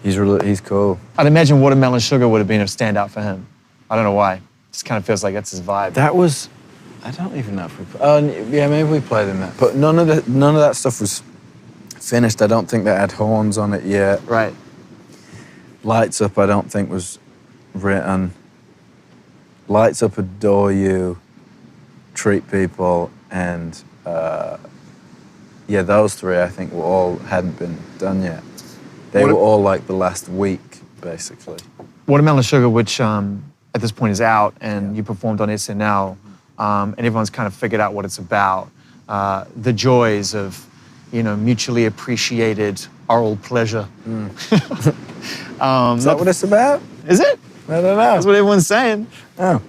He's cool. I'd imagine Watermelon Sugar would have been a standout for him. I don't know why. Just kind of feels like that's his vibe. That was, I don't even know if we. Yeah, maybe we played in that. But none of that stuff was finished. I don't think that had horns on it yet. Right. Lights Up, I don't think was written. Lights Up, Adore You, Treat People, and yeah, those three I think hadn't been done yet. They were all like the last week, basically. Watermelon Sugar, which at this point is out, and you performed on SNL, and everyone's kind of figured out what it's about. The joys of, mutually appreciated oral pleasure. Is that what it's about? Is it? I don't know. That's what everyone's saying. Oh.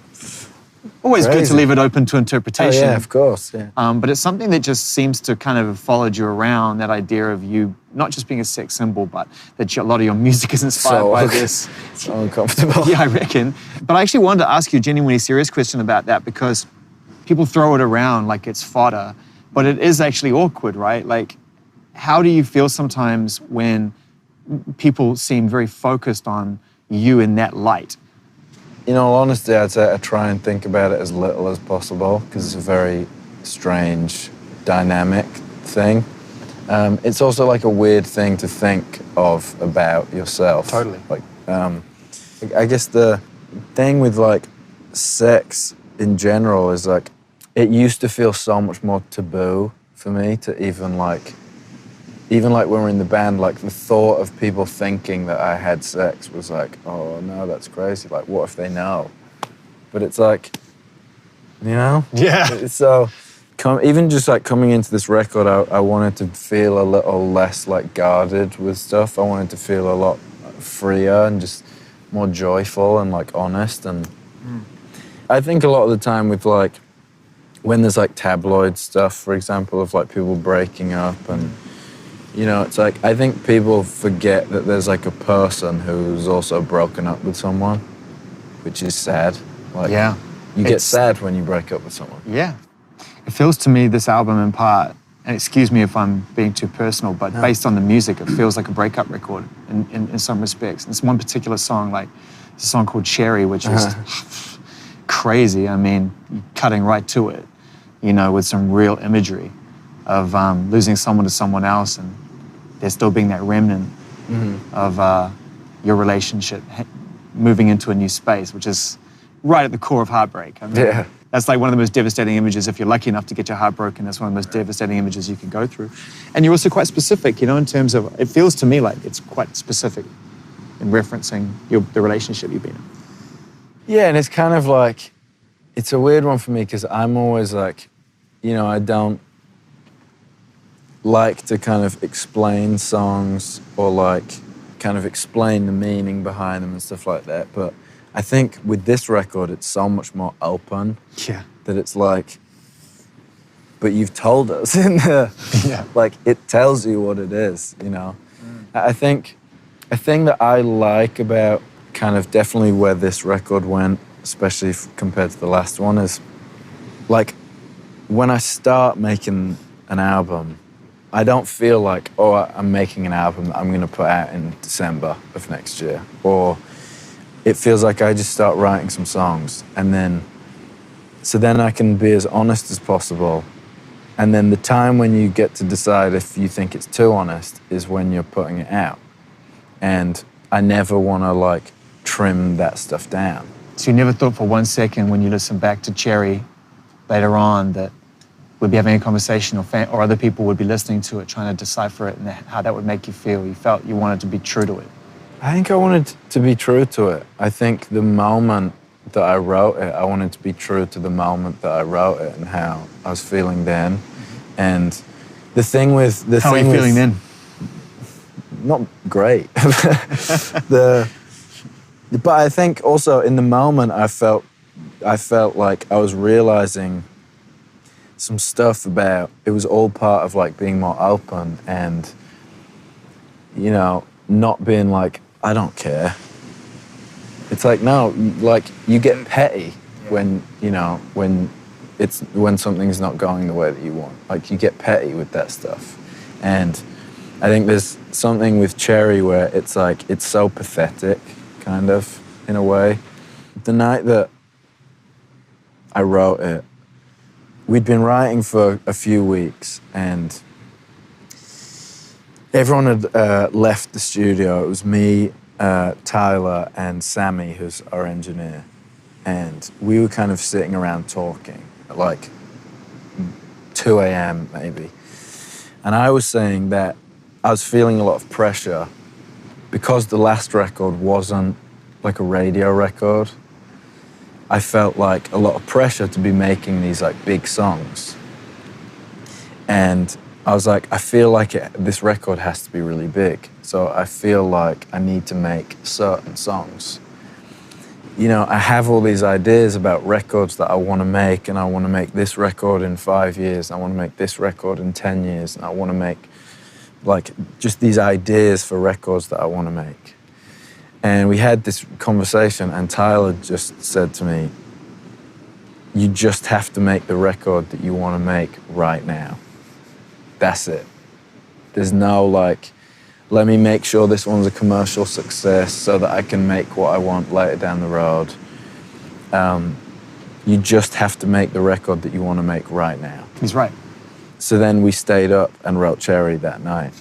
Always Crazy. good to leave it open to interpretation. Oh, yeah, of course, yeah. But it's something that just seems to kind of have followed you around, that idea of you not just being a sex symbol, but that a lot of your music is inspired by this. So uncomfortable. Yeah, I reckon. But I actually wanted to ask you a genuinely serious question about that, because people throw it around like it's fodder, but it is actually awkward, right? Like, how do you feel sometimes when people seem very focused on you in that light? In all honesty, I'd say I try and think about it as little as possible, because it's a very strange, dynamic thing. It's also like a weird thing to think of about yourself. Totally. Like, I guess the thing with like sex in general is like, it used to feel so much more taboo for me to even like when we're in the band, like the thought of people thinking that I had sex was like, oh no, that's crazy. Like, what if they know? But it's like, Yeah. It's so, even just like coming into this record, I wanted to feel a little less like guarded with stuff. I wanted to feel a lot freer and just more joyful and like honest. And I think a lot of the time with like, when there's like tabloid stuff, for example, of like people breaking up and, it's like, I think people forget that there's like a person who's also broken up with someone, which is sad. Like, Yeah. You get sad when you break up with someone. Yeah. It feels to me, this album in part, and excuse me if I'm being too personal, but based on the music, it feels like a breakup record in some respects. And it's one particular song, like it's a song called Cherry, which is crazy. I mean, cutting right to it, with some real imagery of losing someone to someone else, and there still being that remnant of your relationship moving into a new space, which is right at the core of heartbreak. I mean, that's like one of the most devastating images. If you're lucky enough to get your heart broken, that's one of the most devastating images you can go through. And you're also quite specific, in terms of, it feels to me like it's quite specific in referencing the relationship you've been in. Yeah, and it's kind of like, it's a weird one for me because I'm always like, I don't like to kind of explain songs or like kind of explain the meaning behind them and stuff like that. But I think with this record, it's so much more open. Yeah. That it's like, but you've told us in the, like it tells you what it is, I think a thing that I like about kind of definitely where this record went, especially compared to the last one, is like when I start making an album, I don't feel like, oh, I'm making an album that I'm going to put out in December of next year. Or it feels like I just start writing some songs and then I can be as honest as possible. And then the time when you get to decide if you think it's too honest is when you're putting it out. And I never want to like trim that stuff down. So you never thought for one second when you listen back to Cherry later on that we'd be having a conversation or other people would be listening to it, trying to decipher it and how that would make you feel? You felt you wanted to be true to it. I think I wanted to be true to it. I think the moment that I wrote it, I wanted to be true to the moment that I wrote it and how I was feeling then. And the thing with... How are you feeling then? Not great. But I think also in the moment I felt like I was realizing some stuff about, it was all part of like being more open and, not being like, I don't care. It's like, no, like you get petty when something's not going the way that you want. Like you get petty with that stuff. And I think there's something with Cherry where it's like, it's so pathetic, kind of, in a way. The night that I wrote it, we'd been writing for a few weeks and everyone had left the studio. It was me, Tyler, and Sammy, who's our engineer. And we were kind of sitting around talking at like 2 a.m. maybe. And I was saying that I was feeling a lot of pressure because the last record wasn't like a radio record. I felt like a lot of pressure to be making these like big songs. And I was like, I feel like this record has to be really big. So I feel like I need to make certain songs. You know, I have all these ideas about records that I want to make, and I want to make this record in 5 years, and I want to make this record in 10 years, and I want to make like just these ideas for records that I want to make. And we had this conversation and Tyler just said to me, you just have to make the record that you want to make right now. That's it. There's no like, let me make sure this one's a commercial success so that I can make what I want later down the road. You just have to make the record that you want to make right now. He's right. So then we stayed up and wrote Cherry that night.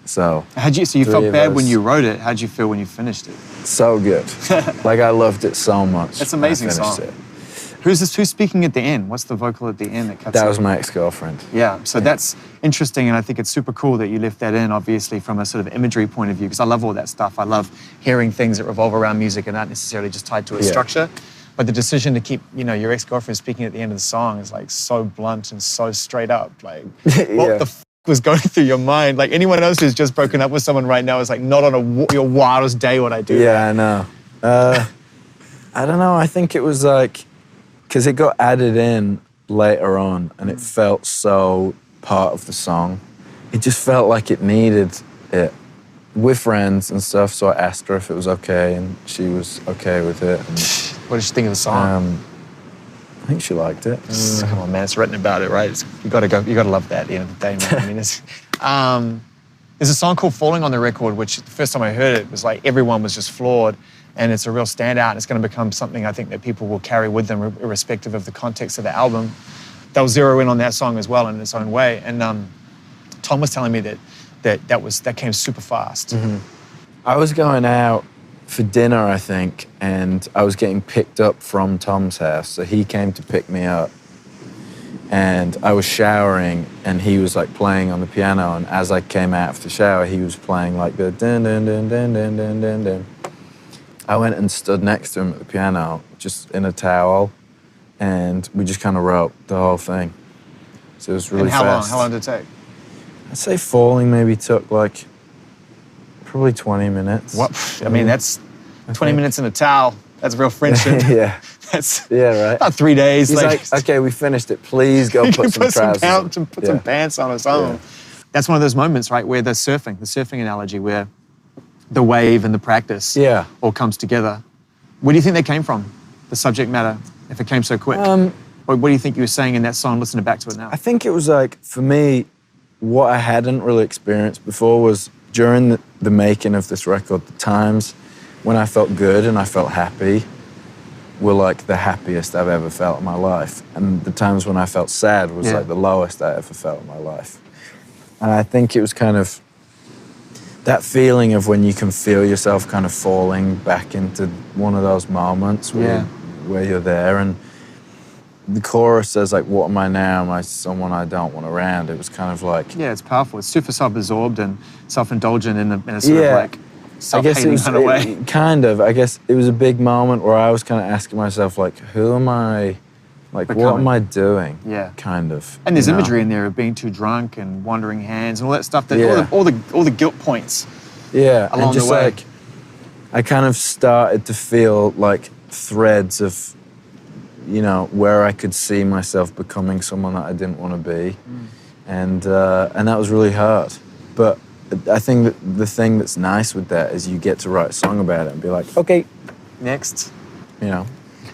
So you felt bad when you wrote it. How'd you feel when you finished it? So good. Like I loved it so much. It's an amazing song. Who's speaking at the end? What's the vocal at the end that cuts That in? was my ex-girlfriend. Yeah, so that's interesting, and I think it's super cool that you left that in, obviously, from a sort of imagery point of view, because I love all that stuff. I love hearing things that revolve around music and aren't necessarily just tied to a structure. But the decision to keep, you know, your ex-girlfriend speaking at the end of the song is like so blunt and so straight up. Like, what the f was going through your mind? Like anyone else who's just broken up with someone right now is like, not on your wildest day would I do that. Yeah, I know. I don't know, I think it was like, because it got added in later on and it felt so part of the song. It just felt like it needed it. We're friends and stuff, so I asked her if it was okay and she was okay with it. And, what did she think of the song? I think she liked it. Come on, man, it's written about it, right? You gotta love that at the end of the day, man. I mean, there's a song called Falling on the record, which the first time I heard it was like everyone was just floored. And it's a real standout, and it's going to become something I think that people will carry with them irrespective of the context of the album. They'll zero in on that song as well in its own way. And Tom was telling me that came super fast. I was going out for dinner, I think, and I was getting picked up from Tom's house. So he came to pick me up. And I was showering, and he was like playing on the piano. And as I came out of the shower, he was playing like the dun dun dun dun dun dun dun dun. I went and stood next to him at the piano, just in a towel, and we just kind of wrote the whole thing. So it was really fast. How long did it take? I'd say Falling maybe took like, probably 20 minutes. What? I mean, that's 20 minutes in a towel. That's real friendship. Yeah. That's right. About 3 days. He's like, okay, we finished it. Please go put some trousers on. Put some pants on or something. Yeah. That's one of those moments, right, where the surfing analogy, where the wave and the practice all comes together. Where do you think they came from, the subject matter, if it came so quick? What do you think you were saying in that song, listening back to it now? I think it was like, for me, what I hadn't really experienced before was during the making of this record, the times when I felt good and I felt happy were like the happiest I've ever felt in my life. And the times when I felt sad was like the lowest I ever felt in my life. And I think it was kind of that feeling of when you can feel yourself kind of falling back into one of those moments where you're there. And the chorus says like, what am I now? Am I someone I don't want around? It was kind of like... Yeah, it's powerful. It's super self-absorbed and self-indulgent in a sort of like self-hating kind of way. Kind of. I guess it was a big moment where I was kind of asking myself like, who am I? Like, what am I doing? Yeah. Kind of. And there's imagery in there of being too drunk and wandering hands and all that stuff. That all the guilt points. Yeah. Along and just the way. like, I kind of started to feel like threads of, you know, where I could see myself becoming someone that I didn't want to be. And that was really hard. But I think that the thing that's nice with that is you get to write a song about it and be like, okay, next. You know.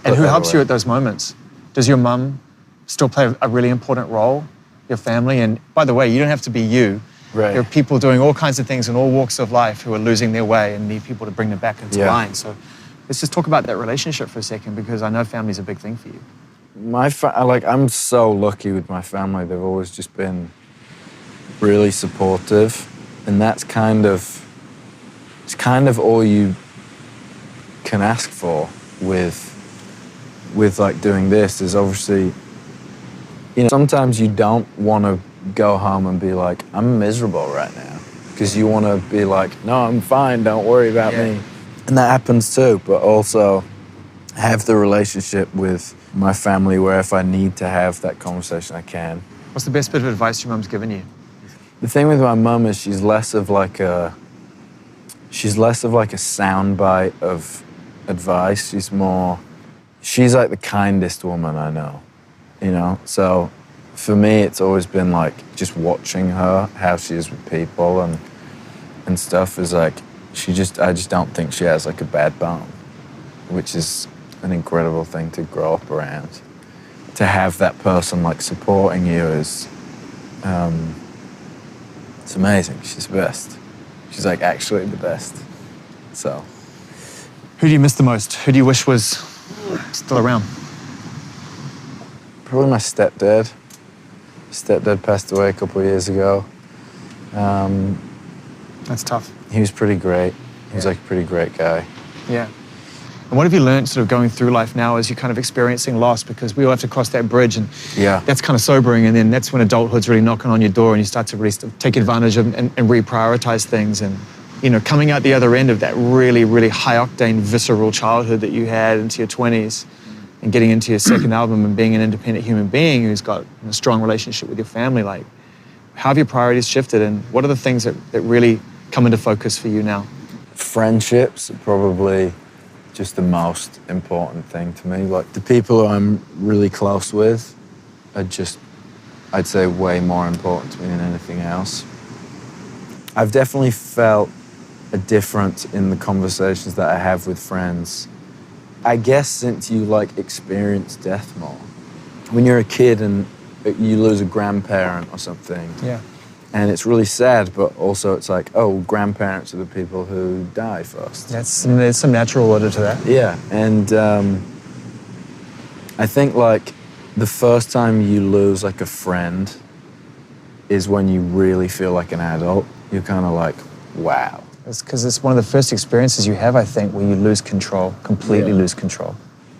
And who helps you at those moments? Does your mum still play a really important role, your family? And by the way, you don't have to be you. Right. There are people doing all kinds of things in all walks of life who are losing their way and need people to bring them back into line. So let's just talk about that relationship for a second, because I know family's a big thing for you. I'm so lucky with my family. They've always just been really supportive, and it's kind of all you can ask for with like doing this. Is obviously, sometimes you don't want to go home and be like, I'm miserable right now, because you want to be like, no, I'm fine, don't worry about me. And that happens too, but also have the relationship with my family where if I need to have that conversation, I can. What's the best bit of advice your mum's given you? The thing with my mum is she's less of like a soundbite of advice. She's like the kindest woman I know, So for me, it's always been like just watching her, how she is with people and stuff is like, I just don't think she has like a bad bone, which is an incredible thing to grow up around. To have that person like supporting you is, it's amazing. She's the best. She's like actually the best. So. Who do you miss the most? Who do you wish was still around? Probably my stepdad. Stepdad passed away a couple of years ago. That's tough. He was pretty great. He was like a pretty great guy. Yeah. And what have you learned sort of going through life now as you're kind of experiencing loss? Because we all have to cross that bridge, and that's kind of sobering. And then that's when adulthood's really knocking on your door and you start to really take advantage of and reprioritize things. And, coming out the other end of that really, really high octane, visceral childhood that you had into your 20s and getting into your second album and being an independent human being who's got a strong relationship with your family, like, how have your priorities shifted and what are the things that really come into focus for you now? Friendships are probably just the most important thing to me. Like, the people who I'm really close with are just, I'd say, way more important to me than anything else. I've definitely felt a difference in the conversations that I have with friends. I guess since you like experience death more. When you're a kid and you lose a grandparent or something. Yeah. And it's really sad, but also it's like, oh, grandparents are the people who die first. There's some natural order to that. Yeah, and I think like the first time you lose like a friend is when you really feel like an adult. You're kind of like, wow. It's because it's one of the first experiences you have, I think, where you lose control, completely lose control.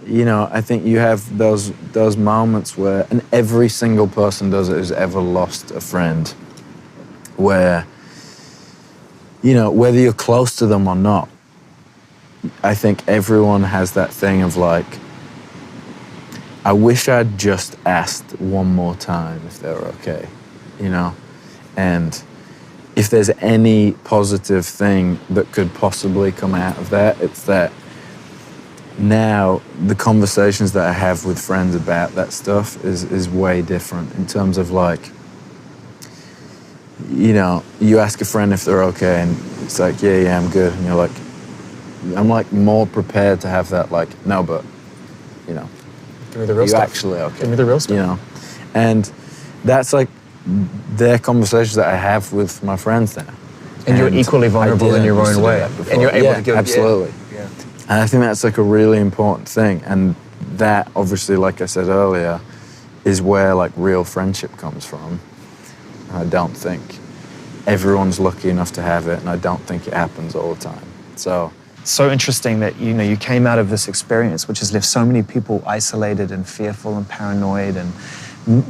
I think you have those moments where, and every single person does it who's ever lost a friend, where, whether you're close to them or not, I think everyone has that thing of like, I wish I'd just asked one more time if they were okay, and if there's any positive thing that could possibly come out of that, it's that now the conversations that I have with friends about that stuff is way different in terms of like, you ask a friend if they're okay and it's like, yeah, I'm good. And you're like, I'm like more prepared to have that like, no, but, give me the real stuff. You're actually okay. Give me the real stuff. And that's like their conversations that I have with my friends now. And you're equally vulnerable in your own way. And you're able to give absolutely. Yeah. And I think that's like a really important thing. And that obviously, like I said earlier, is where like real friendship comes from. And I don't think everyone's lucky enough to have it, and I don't think it happens all the time. So interesting that you came out of this experience, which has left so many people isolated and fearful and paranoid and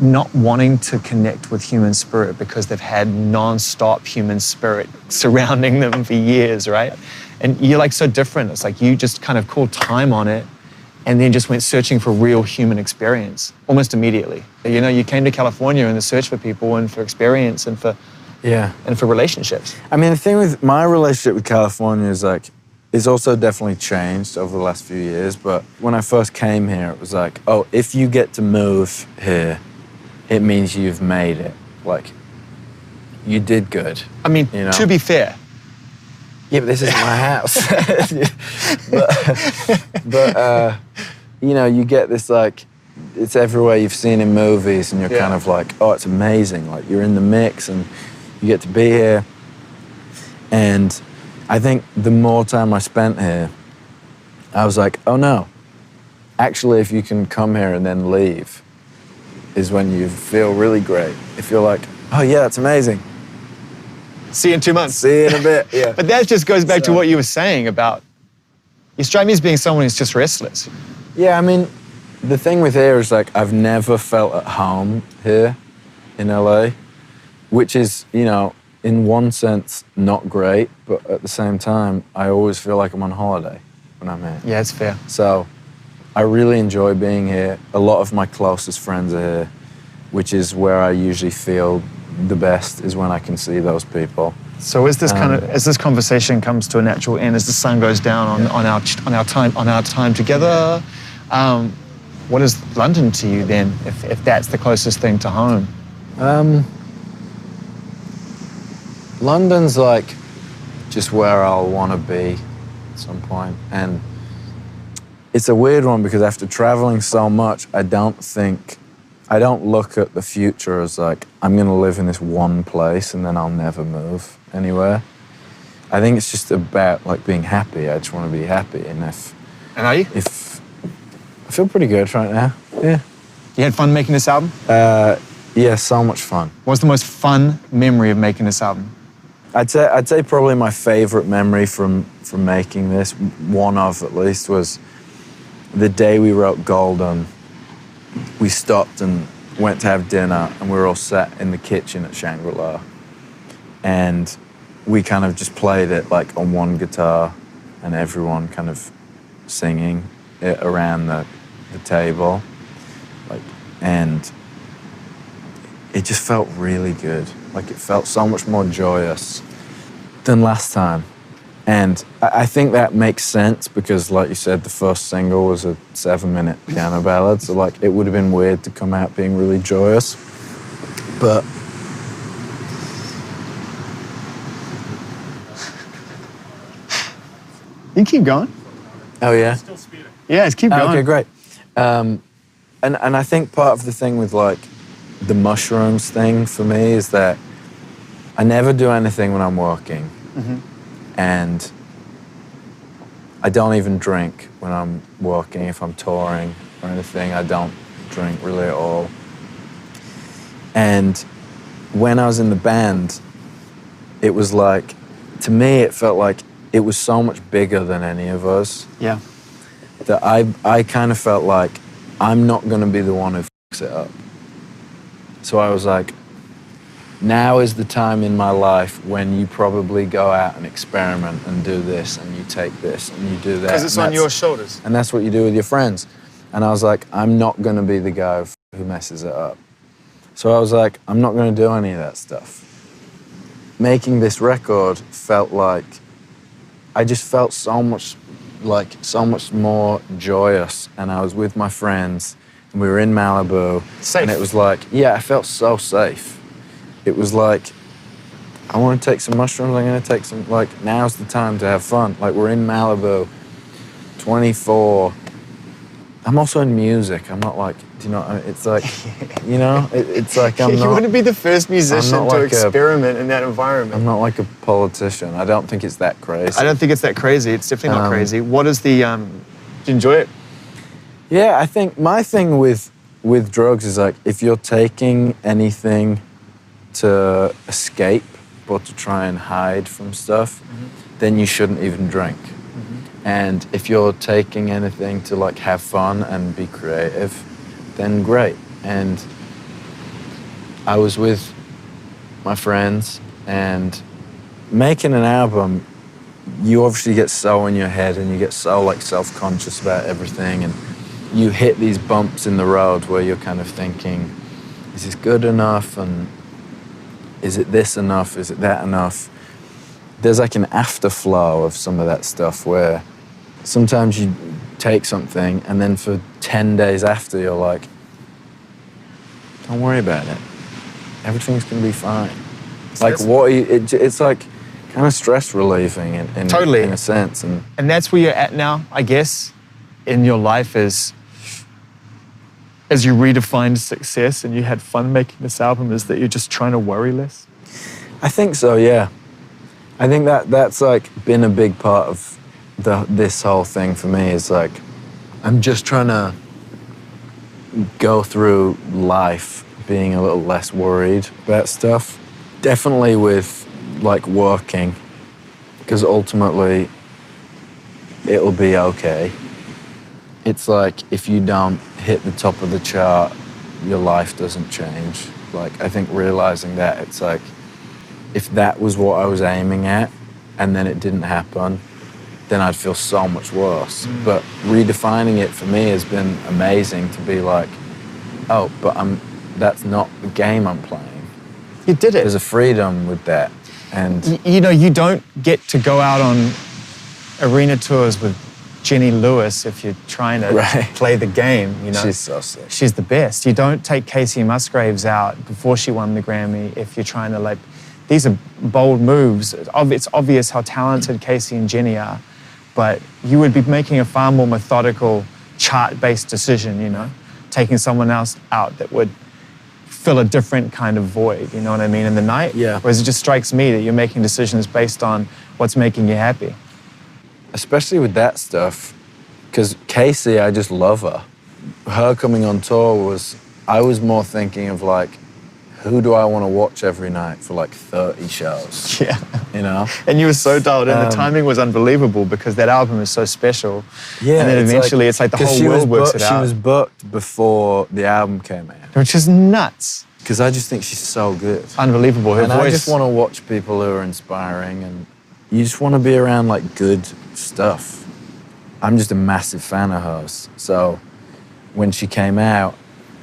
not wanting to connect with human spirit because they've had non-stop human spirit surrounding them for years, right? And you're like so different. It's like you just kind of called time on it and then just went searching for real human experience almost immediately. You came to California in the search for people and for experience and for relationships. I mean, the thing with my relationship with California is like, it's also definitely changed over the last few years, but when I first came here, it was like, oh, if you get to move here, it means you've made it. Like, you did good. I mean, to be fair. Yeah, but this isn't my house. but you get this like, it's everywhere you've seen in movies and you're kind of like, oh, it's amazing. Like, you're in the mix and You get to be here. And I think the more time I spent here, I was like, oh no, actually if you can come here and then leave is when you feel really great. If you're like, oh yeah, that's amazing. See you in 2 months. See you in a bit, yeah. But that just goes back to what you were saying about, you strike me as being someone who's just restless. Yeah, I mean, the thing with here is like, I've never felt at home here in LA, which is, you know, in one sense, not great, but at the same time, I always feel like I'm on holiday when I'm here. Yeah, it's fair. So I really enjoy being here. A lot of my closest friends are here, which is where I usually feel the best, is when I can see those people. So as this conversation comes to a natural end, as the sun goes down on our time together, what is London to you then, if that's the closest thing to home? London's like just where I'll want to be at some point. And it's a weird one because after traveling so much, I don't look at the future as like, I'm going to live in this one place and then I'll never move anywhere. I think it's just about like being happy. I just want to be happy. And are you? I feel pretty good right now. Yeah. You had fun making this album? Yeah, so much fun. What's the most fun memory of making this album? I'd say probably my favorite memory from making this, one of at least, was the day we wrote Golden. We stopped and went to have dinner, and we were all sat in the kitchen at Shangri-La. And we kind of just played it like on one guitar, and everyone kind of singing it around the table. And it just felt really good. Like, it felt so much more joyous than last time. And I think that makes sense because, like you said, the first single was a 7-minute piano ballad, so like it would have been weird to come out being really joyous. But you can keep going. Oh yeah? Yeah, let's keep going. Okay, great. And I think part of the thing with like the mushrooms thing for me is that I never do anything when I'm working. Mm-hmm. And I don't even drink when I'm working. If I'm touring or anything, I don't drink really at all. And when I was in the band, it was like, to me, it felt like it was so much bigger than any of us. Yeah. That I kind of felt like I'm not going to be the one who fucks it up. So I was like, now is the time in my life when you probably go out and experiment and do this and you take this and you do that. Because it's on your shoulders. And that's what you do with your friends. And I was like, I'm not going to be the guy who messes it up. So I was like, I'm not going to do any of that stuff. Making this record felt like, I just felt so much more joyous. And I was with my friends and we were in Malibu. Safe. And it was like, yeah, I felt so safe. It was like, I want to take some mushrooms, I'm going to take some, like, now's the time to have fun. Like, we're in Malibu, 24. I'm also in music. I'm not like, do you know, it's like, you know, it's like I'm not. You want to be the first musician to like experiment in that environment. I'm not like a politician. I don't think it's that crazy. I don't think it's that crazy. It's definitely not crazy. What is the, do you enjoy it? Yeah, I think my thing with drugs is like, if you're taking anything to escape but to try and hide from stuff, then you shouldn't even drink. And if you're taking anything to like have fun and be creative, then great. And I was with my friends, and making an album, you obviously get so in your head and you get so like self-conscious about everything, and you hit these bumps in the road where you're kind of thinking, is this good enough? And is it this enough? Is it that enough? There's like an afterflow of some of that stuff where sometimes you take something and then for 10 days after you're like, don't worry about it. Everything's gonna be fine. Like it's like kind of stress relieving in Totally. in a sense. And that's where you're at now, I guess, in your life as you redefined success and you had fun making this album, is that you're just trying to worry less? I think so, yeah. I think that's like been a big part of this whole thing for me. Is like, I'm just trying to go through life being a little less worried about stuff. Definitely with like working, because ultimately it'll be okay. It's like if you don't hit the top of the chart, your life doesn't change. Like, I think realizing that, it's like, if that was what I was aiming at and then it didn't happen, then I'd feel so much worse. But redefining it for me has been amazing, to be like, oh, but that's not the game I'm playing. You did it. There's a freedom with that. And you know, you don't get to go out on arena tours with Jenny Lewis if you're trying to play the game, you know. She's so sick. She's the best. You don't take Casey Musgraves out before she won the Grammy if you're trying to, like, these are bold moves. It's obvious how talented Casey and Jenny are, but you would be making a far more methodical, chart-based decision, you know, taking someone else out that would fill a different kind of void, you know what I mean, in the night? Yeah. Whereas it just strikes me that you're making decisions based on what's making you happy. Especially with that stuff, because Casey, I just love her. Her coming on tour I was more thinking of like, who do I want to watch every night for like 30 shows? Yeah. You know? And you were so dialed in. The timing was unbelievable because that album is so special. Yeah. And then eventually it's like the whole world works it out. She was booked before the album came out. Which is nuts. Because I just think she's so good. Unbelievable. Her voice. I just want to watch people who are inspiring, and you just want to be around like good stuff. I'm just a massive fan of hers. So when she came out,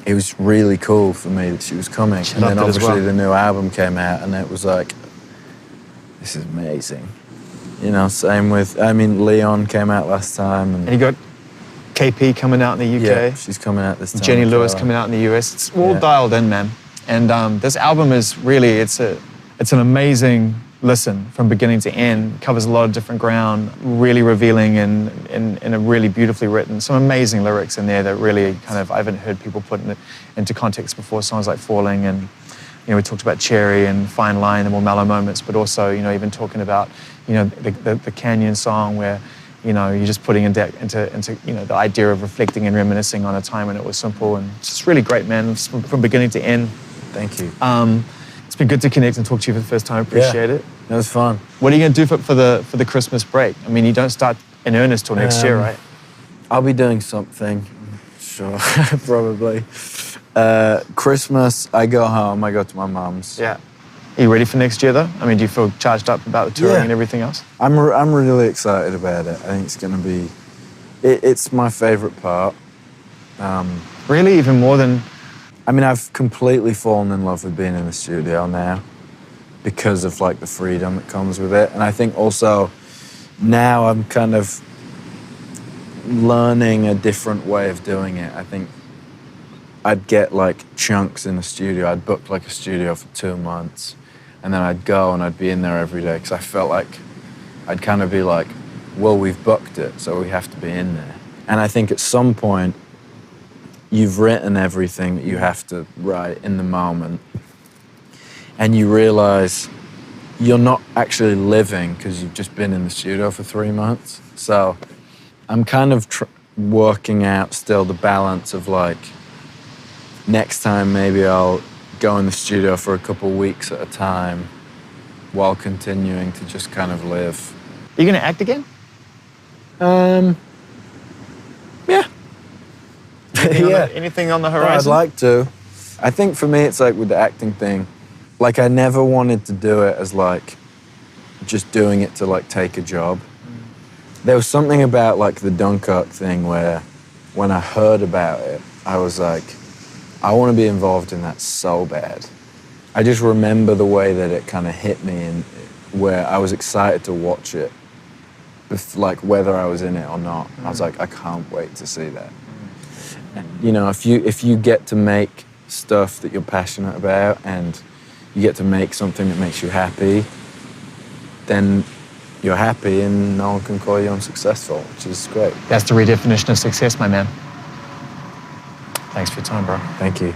it was really cool for me that she was coming. And then obviously the new album came out, and it was like, this is amazing. You know, same with, I mean, Leon came out last time. And you got KP coming out in the UK. Yeah, she's coming out this time. Jenny Lewis coming out in the US. It's all dialed in, man. And this album is really, it's an amazing listen from beginning to end. Covers a lot of different ground, really revealing and in a really beautifully written. Some amazing lyrics in there that really kind of, I haven't heard people put into context before. Songs like Falling, and, you know, we talked about Cherry and Fine Line, the more mellow moments, but also, you know, even talking about, you know, the Canyon song where, you know, you're just putting into you know, the idea of reflecting and reminiscing on a time when it was simple. And it's just really great, man, from beginning to end. Thank you. It's been good to connect and talk to you for the first time. Appreciate it. It was fun. What are you going to do for the Christmas break? I mean, you don't start in earnest till next year, right? I'll be doing something, sure, probably. Christmas, I go home, I go to my mum's. Yeah. Are you ready for next year, though? I mean, do you feel charged up about the touring and everything else? I'm really excited about it. I think it's going to be... It's my favourite part. Really? Even more than... I mean, I've completely fallen in love with being in the studio now because of, like, the freedom that comes with it. And I think also now I'm kind of learning a different way of doing it. I think I'd get, like, chunks in the studio. I'd book, like, a studio for 2 months, and then I'd go and I'd be in there every day because I felt like I'd kind of be like, well, we've booked it, so we have to be in there. And I think at some point, you've written everything that you have to write in the moment, and you realize you're not actually living because you've just been in the studio for 3 months. So I'm kind of working out still the balance of, like, next time maybe I'll go in the studio for a couple weeks at a time while continuing to just kind of live. Are you going to act again? Yeah. Anything on the horizon? I'd like to. I think for me, it's like with the acting thing, like I never wanted to do it as like just doing it to like take a job. There was something about like the Dunkirk thing where when I heard about it, I was like, I want to be involved in that so bad. I just remember the way that it kind of hit me, and where I was excited to watch it, like whether I was in it or not. I was like, I can't wait to see that. You know, if you get to make stuff that you're passionate about and you get to make something that makes you happy, then you're happy and no one can call you unsuccessful, which is great. That's the redefinition of success, my man. Thanks for your time, bro. Thank you.